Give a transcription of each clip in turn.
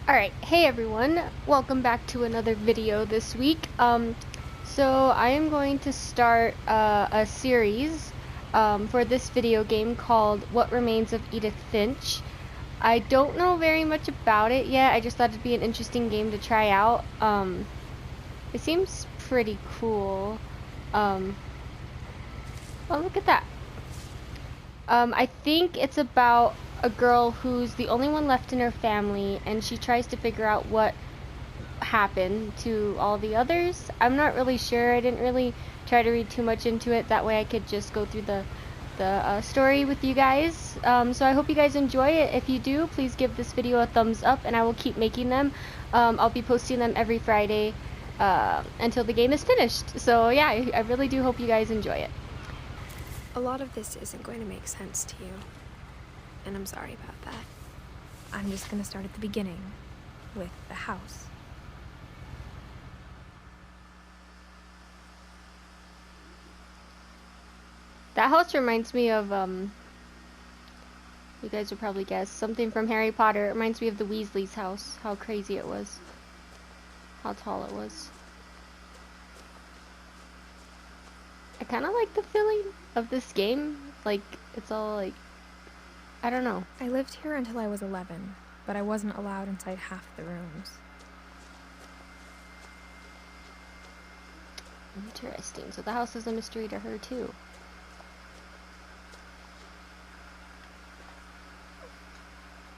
Alright, hey everyone, welcome back to another video this week. So I am going to start a series for this video game called What Remains of Edith Finch. I don't know very much about it yet, I just thought it'd be an interesting game to try out. It seems pretty cool. Oh, look at that. I think it's about a girl who's the only one left in her family, and she tries to figure out what happened to all the others. I'm not really sure. I didn't really try to read too much into it. That way I could just go through the story with you guys. So I hope you guys enjoy it. If you do, please give this video a thumbs up, and I will keep making them. I'll be posting them every Friday until the game is finished. So yeah, I really do hope you guys enjoy it. A lot of this isn't going to make sense to you, and I'm sorry about that. I'm just going to start at the beginning, with the house. That house reminds me of, you guys would probably guess, something from Harry Potter. It reminds me of the Weasleys' house, how crazy it was, how tall it was. I kind of like the feeling of this game, like, it's all like, I don't know. I lived here until I was 11, but I wasn't allowed inside half the rooms. Interesting, so the house is a mystery to her too.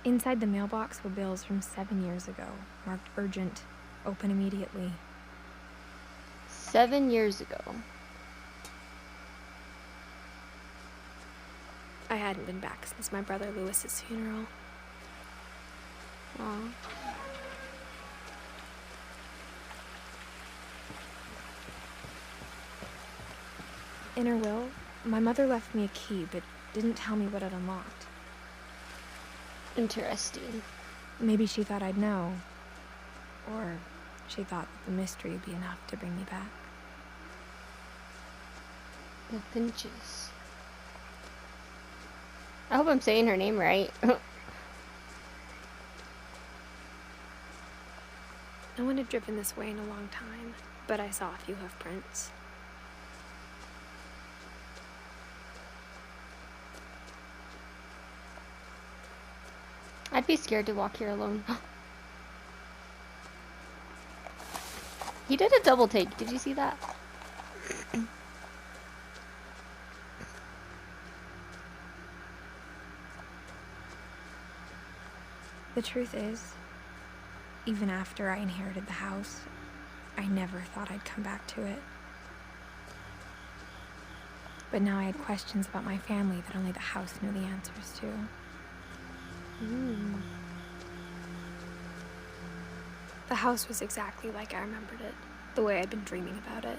Inside the mailbox were bills from 7 years ago, marked urgent, open immediately. 7 years ago. I hadn't been back since my brother Lewis's funeral. Aw. In her will, my mother left me a key, but didn't tell me what it unlocked. Interesting. Maybe she thought I'd know. Or she thought that the mystery would be enough to bring me back. The Finches. I hope I'm saying her name right. No one had driven this way in a long time, but I saw a few hoof prints. I'd be scared to walk here alone. He did a double take. Did you see that? The truth is, even after I inherited the house, I never thought I'd come back to it. But now I had questions about my family that only the house knew the answers to. The house was exactly like I remembered it, the way I'd been dreaming about it.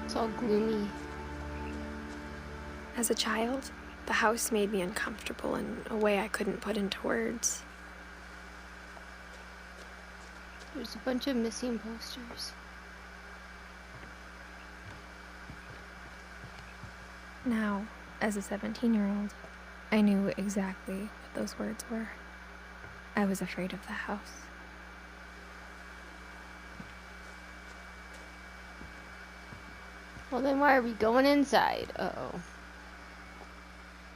It's all gloomy. As a child, the house made me uncomfortable in a way I couldn't put into words. There's a bunch of missing posters. Now, as a 17-year-old, I knew exactly what those words were. I was afraid of the house. Well, then why are we going inside? Uh-oh.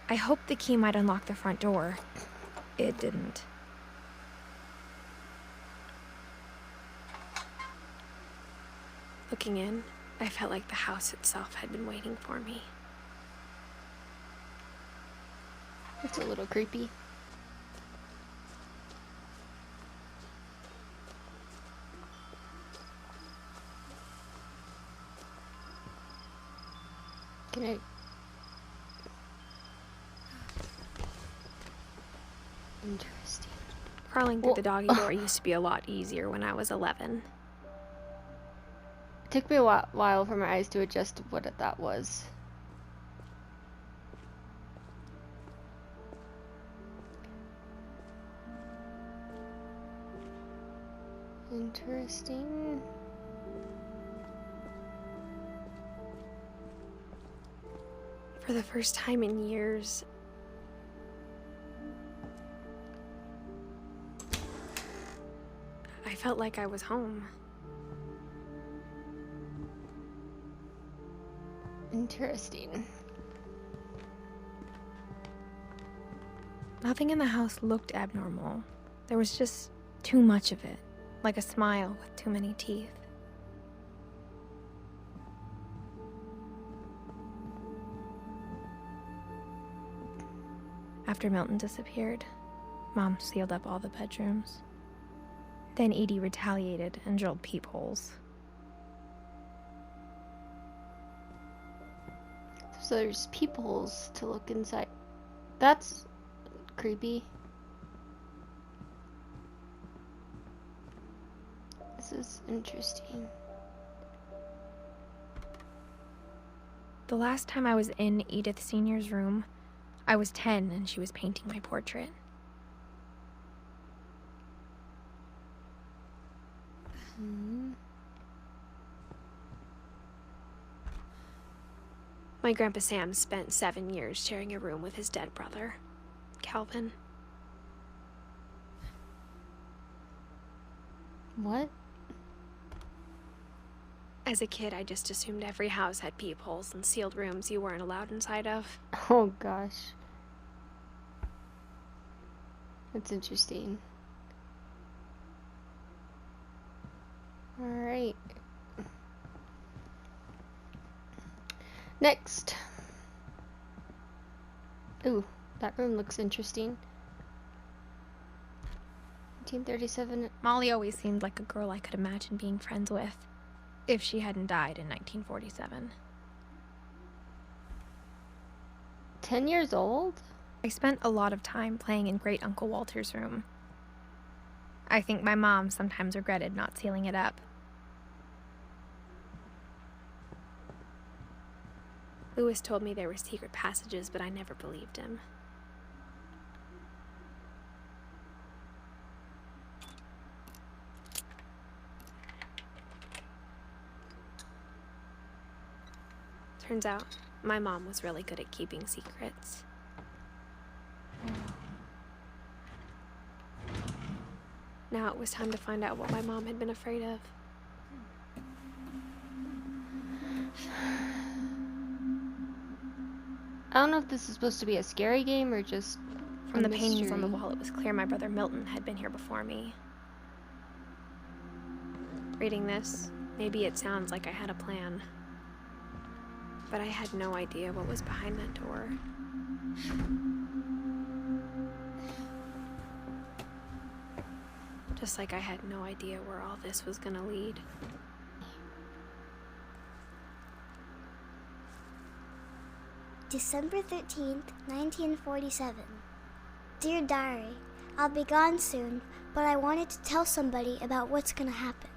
I hoped the key might unlock the front door. It didn't. Looking in, I felt like the house itself had been waiting for me. It's a little creepy. Can I... Interesting. Crawling through the doggy door used to be a lot easier when I was 11. It took me a while for my eyes to adjust to what that was. Interesting. For the first time in years, I felt like I was home. Interesting. Nothing in the house looked abnormal. There was just too much of it, like a smile with too many teeth. After Milton disappeared, Mom sealed up all the bedrooms. Then Edie retaliated and drilled peepholes. So there's peepholes to look inside. That's creepy. This is interesting. The last time I was in Edith Sr.'s room, I was 10 and she was painting my portrait. My Grandpa Sam spent 7 years sharing a room with his dead brother, Calvin. What? As a kid, I just assumed every house had peepholes and sealed rooms you weren't allowed inside of. Oh gosh. That's interesting. Alright. Next. Ooh, that room looks interesting. 1937. Molly always seemed like a girl I could imagine being friends with, if she hadn't died in 1947. 10 years old? I spent a lot of time playing in Great Uncle Walter's room. I think my mom sometimes regretted not sealing it up. Lewis told me there were secret passages, but I never believed him. Turns out, my mom was really good at keeping secrets. Now it was time to find out what my mom had been afraid of. I don't know if this is supposed to be a scary game or just From the paintings on the wall, it was clear my brother Milton had been here before me. Reading this, maybe it sounds like I had a plan. But I had no idea what was behind that door. Just like I had no idea where all this was gonna lead. December 13th, 1947. Dear Diary, I'll be gone soon, but I wanted to tell somebody about what's gonna happen.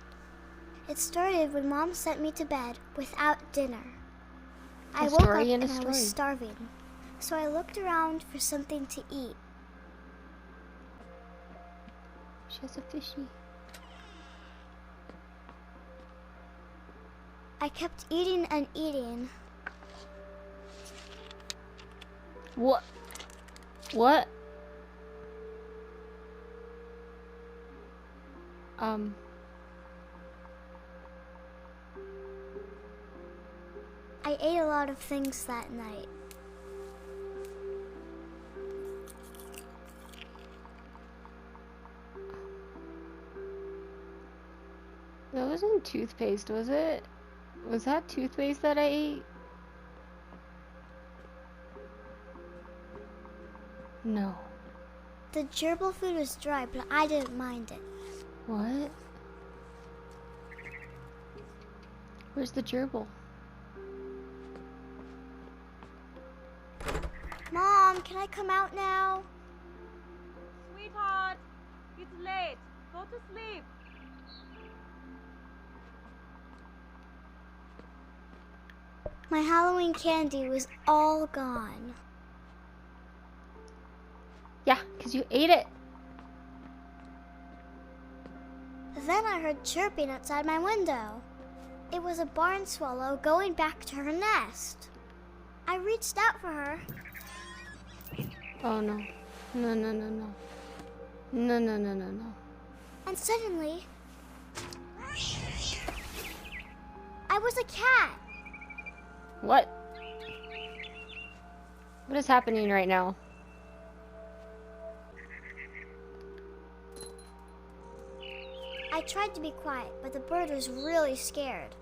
It started when Mom sent me to bed without dinner. I woke up and I was starving, so I looked around for something to eat. She has a fishy. I kept eating and eating. What? What? I ate a lot of things that night. That wasn't toothpaste, was it? Was that toothpaste that I ate? No. The gerbil food was dry, but I didn't mind it. What? Where's the gerbil? Mom, can I come out now? Sweetheart, it's late. Go to sleep. My Halloween candy was all gone. Yeah, 'cause you ate it. Then I heard chirping outside my window. It was a barn swallow going back to her nest. I reached out for her. Oh no. No, no, no, no. No, no, no, no, no. And suddenly, I was a cat. What? What is happening right now? I tried to be quiet, but the bird was really scared.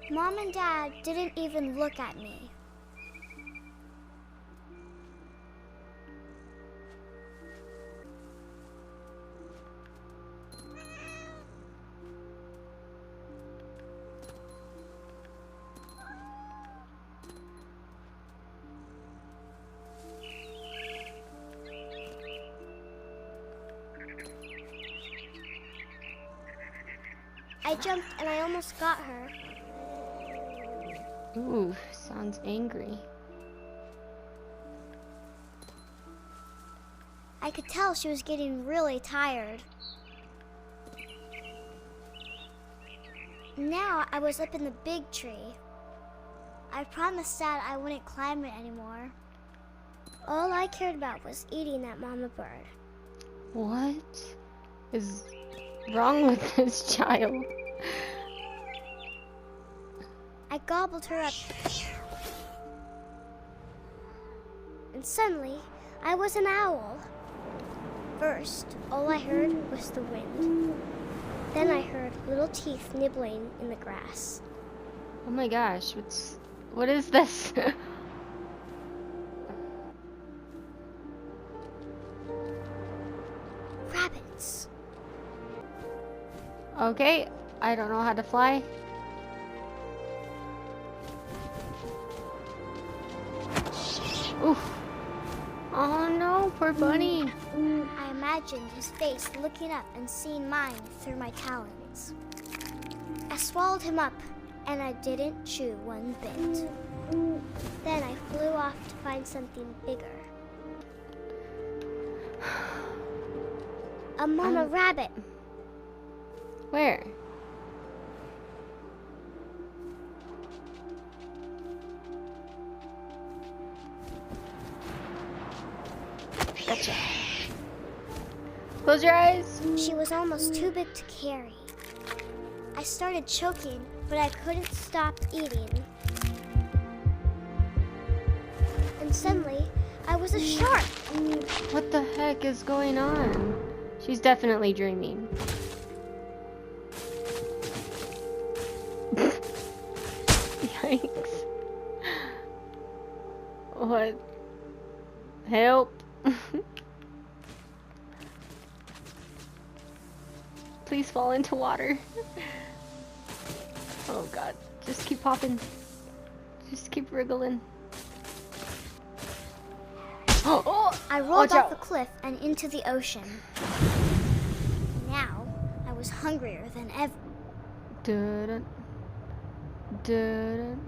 Mom and Dad didn't even look at me. I jumped and I almost got her. Ooh, sounds angry. I could tell she was getting really tired. Now I was up in the big tree. I promised Dad I wouldn't climb it anymore. All I cared about was eating that mama bird. What is wrong with this child? I gobbled her up. And suddenly, I was an owl. First, all I heard was the wind. Then I heard little teeth nibbling in the grass. Oh my gosh, what is this? Rabbits. Okay, I don't know how to fly. Oof. Oh no, poor bunny. I imagined his face looking up and seeing mine through my talons. I swallowed him up, and I didn't chew one bit. Then I flew off to find something bigger. A mama rabbit. Where? Gotcha. Close your eyes. She was almost too big to carry. I started choking, but I couldn't stop eating. And suddenly, I was a shark. What the heck is going on? She's definitely dreaming. Yikes. What? Help. Please fall into water. Oh god. Just keep popping. Just keep wriggling. Oh! I rolled Watch off out. the cliff and into the ocean. Now, I was hungrier than ever. Dun, dun.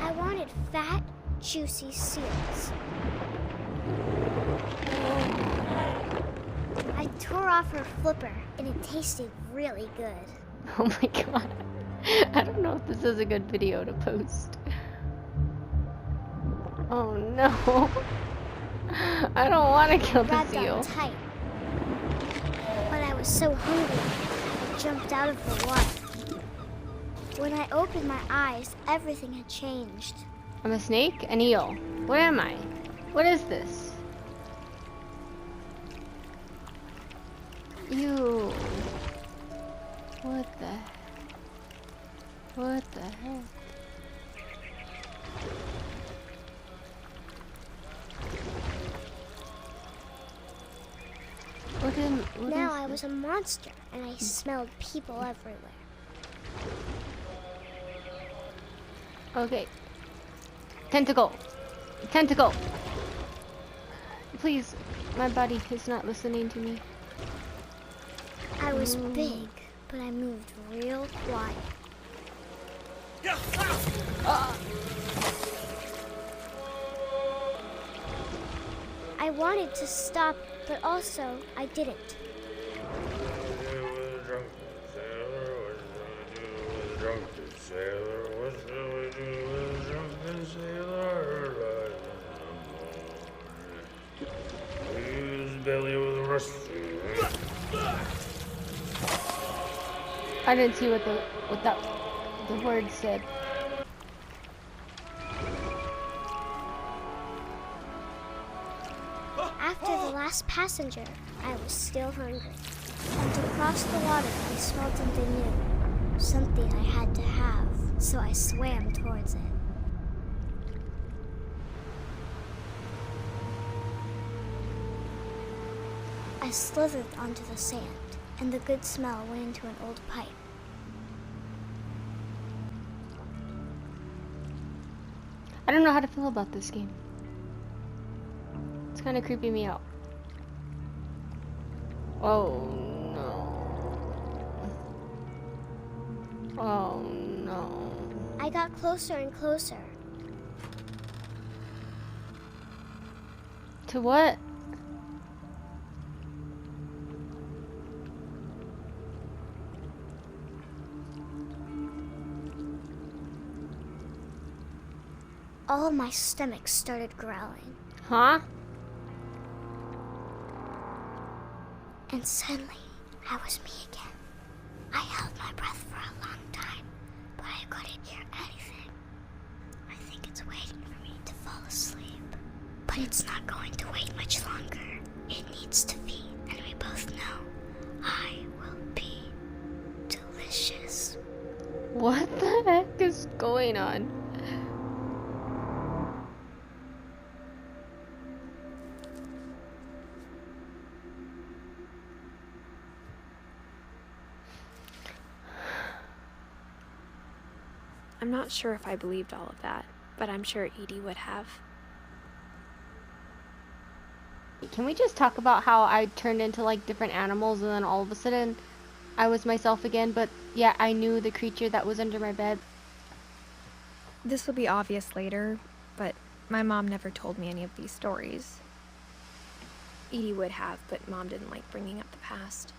I wanted fat, juicy seals. I tore off her flipper, and it tasted really good. Oh my god. I don't know if this is a good video to post. Oh no. I don't want to kill the Grabbed seal. on tight. But I was so hungry, I jumped out of the water. When I opened my eyes, everything had changed. I'm a snake? An eel. What am I? What is this? Ew. What the heck? What the heck? Now I was a monster, and I smelled people everywhere. Okay. Tentacle. Tentacle. Please, my body is not listening to me. I was big, but I moved real quiet. I wanted to stop, but also I didn't. I didn't see what the word said. After the last passenger, I was still hungry. And to cross the water, I smelled something new. Something I had to have, so I swam towards it. I slithered onto the sand, and the good smell went into an old pipe. I don't know how to feel about this game. It's kind of creeping me out. Oh no. Oh no. I got closer and closer. To what? All of my stomach started growling. Huh? And suddenly, I was me again. I held my breath for a long time, but I couldn't hear anything. I think it's waiting for me to fall asleep. But it's not going to wait much longer. It needs to feed, and we both know I will be delicious. What the heck is going on? I'm not sure if I believed all of that, but I'm sure Edie would have. Can we just talk about how I turned into like different animals and then all of a sudden I was myself again, but yeah, I knew the creature that was under my bed. This will be obvious later, but my mom never told me any of these stories. Edie would have, but Mom didn't like bringing up the past.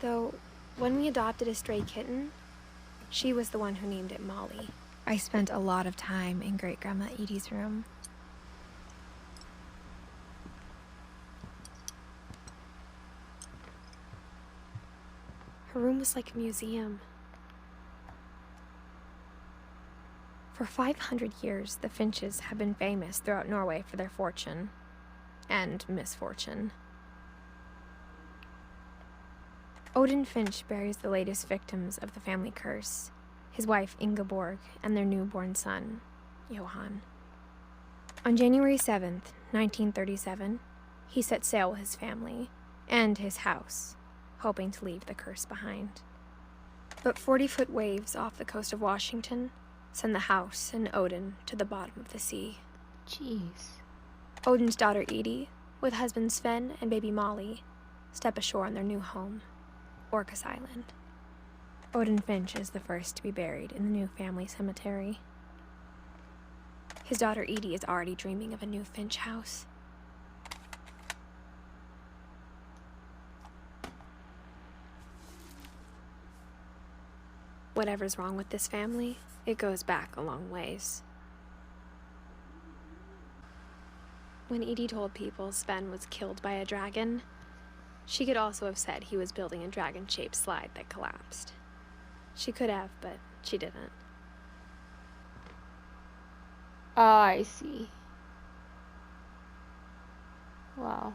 Though, when we adopted a stray kitten, she was the one who named it Molly. I spent a lot of time in Great-Grandma Edie's room. Her room was like a museum. For 500 years, the Finches have been famous throughout Norway for their fortune and misfortune. Odin Finch buries the latest victims of the family curse, his wife Ingeborg and their newborn son, Johan. On January 7th, 1937, he set sail with his family and his house, hoping to leave the curse behind. But 40-foot waves off the coast of Washington send the house and Odin to the bottom of the sea. Jeez. Odin's daughter Edie, with husband Sven and baby Molly, step ashore on their new home, Orcas Island. Odin Finch is the first to be buried in the new family cemetery. His daughter Edie is already dreaming of a new Finch house. Whatever's wrong with this family, it goes back a long ways. When Edie told people Sven was killed by a dragon, she could also have said he was building a dragon-shaped slide that collapsed. She could have, but she didn't. Oh, I see. Wow.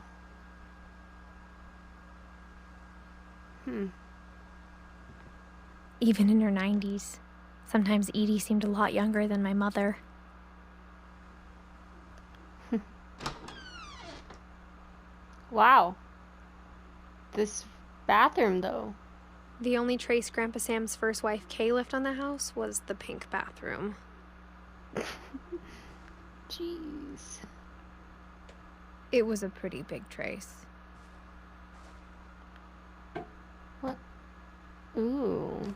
Even in her 90s, sometimes Edie seemed a lot younger than my mother. Wow. This bathroom, though. The only trace Grandpa Sam's first wife Kay left on the house was the pink bathroom. Jeez. It was a pretty big trace. What? Ooh.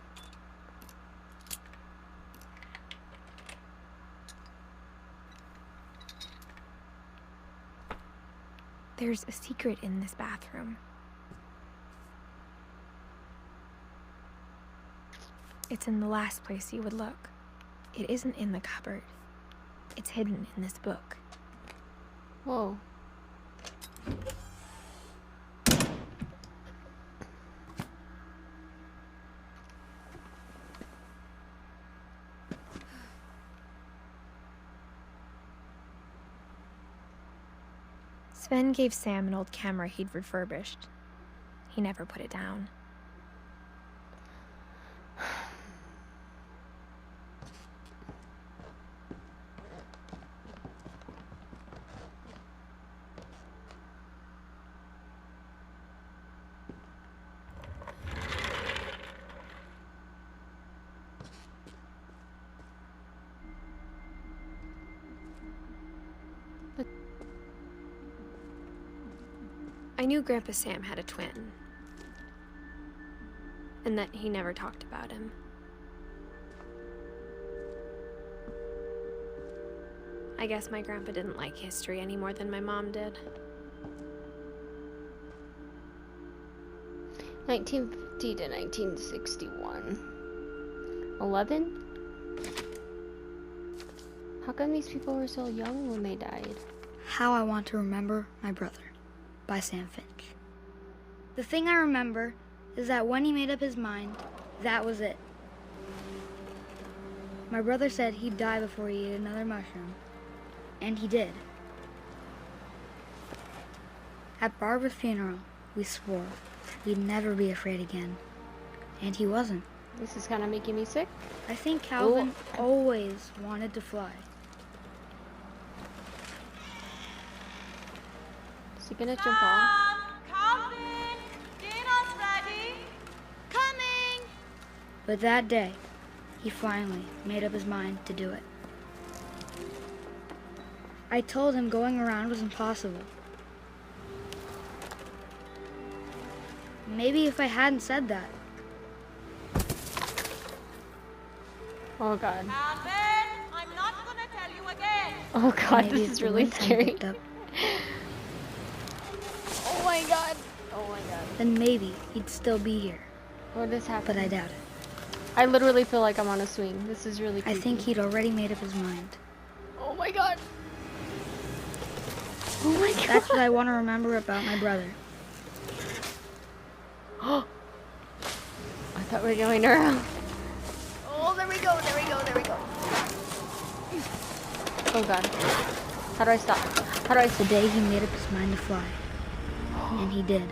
There's a secret in this bathroom. It's in the last place you would look. It isn't in the cupboard. It's hidden in this book. Whoa. Sven gave Sam an old camera he'd refurbished. He never put it down. I knew Grandpa Sam had a twin, and that he never talked about him. I guess my grandpa didn't like history any more than my mom did. 1950 to 1961. 11? How come these people were so young when they died? How I Want to Remember My Brother by Sam Finch. The thing I remember is that when he made up his mind, that was it. My brother said he'd die before he ate another mushroom, and he did. At Barbara's funeral, we swore we'd never be afraid again, and he wasn't. This is kind of making me sick. I think Calvin always wanted to fly. Is he gonna jump off? Calvin! Dinner's ready! Coming! But that day, he finally made up his mind to do it. I told him going around was impossible. Maybe if I hadn't said that. Oh god. Calvin, I'm not gonna tell you again! Oh god, Maybe this if is the really wind hadn't scary. picked up, Oh my god. Oh my god. then maybe he'd still be here. What is But happening? I doubt it. I literally feel like I'm on a swing. This is really I creepy. think he'd already made up his mind. Oh my god. Oh my god. That's what I want to remember about my brother. I thought we were going around. Oh, there we go, there we go, there we go. Oh god. How do I stop? How do I The stop? day he made up his mind to fly. And he did.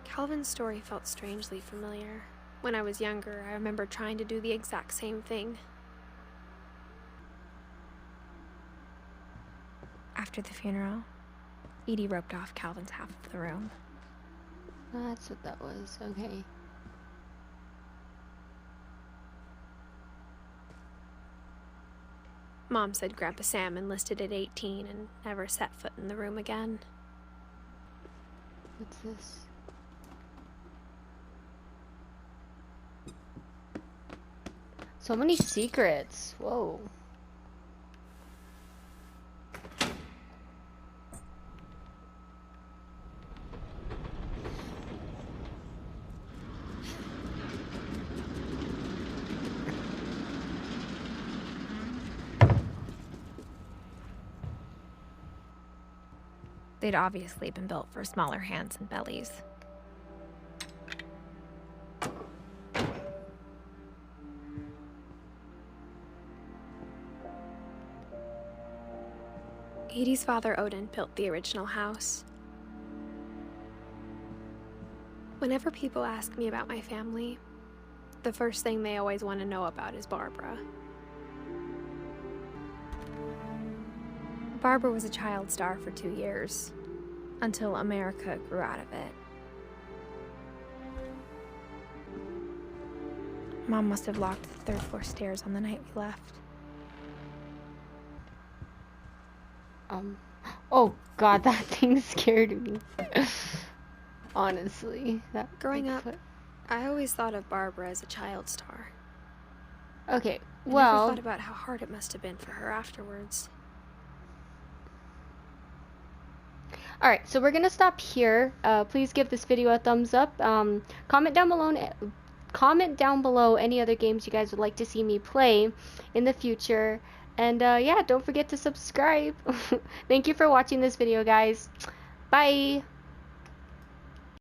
Calvin's story felt strangely familiar. When I was younger, I remember trying to do the exact same thing. After the funeral, Edie roped off Calvin's half of the room. That's what that was. Okay. Mom said Grandpa Sam enlisted at 18 and never set foot in the room again. What's this? So many secrets. Whoa. They'd obviously been built for smaller hands and bellies. Edie's father, Odin, built the original house. Whenever people ask me about my family, the first thing they always want to know about is Barbara. Barbara was a child star for 2 years, until America grew out of it. Mom must have locked the 3rd floor stairs on the night we left. Oh god, that thing scared me. honestly. Growing up, I always thought of Barbara as a child star. Okay, I never well, thought about how hard it must have been for her afterwards. alright, so we're gonna stop here. Please give this video a thumbs up. Comment down below any other games you guys would like to see me play in the future. And yeah, don't forget to subscribe. Thank you for watching this video, guys. Bye!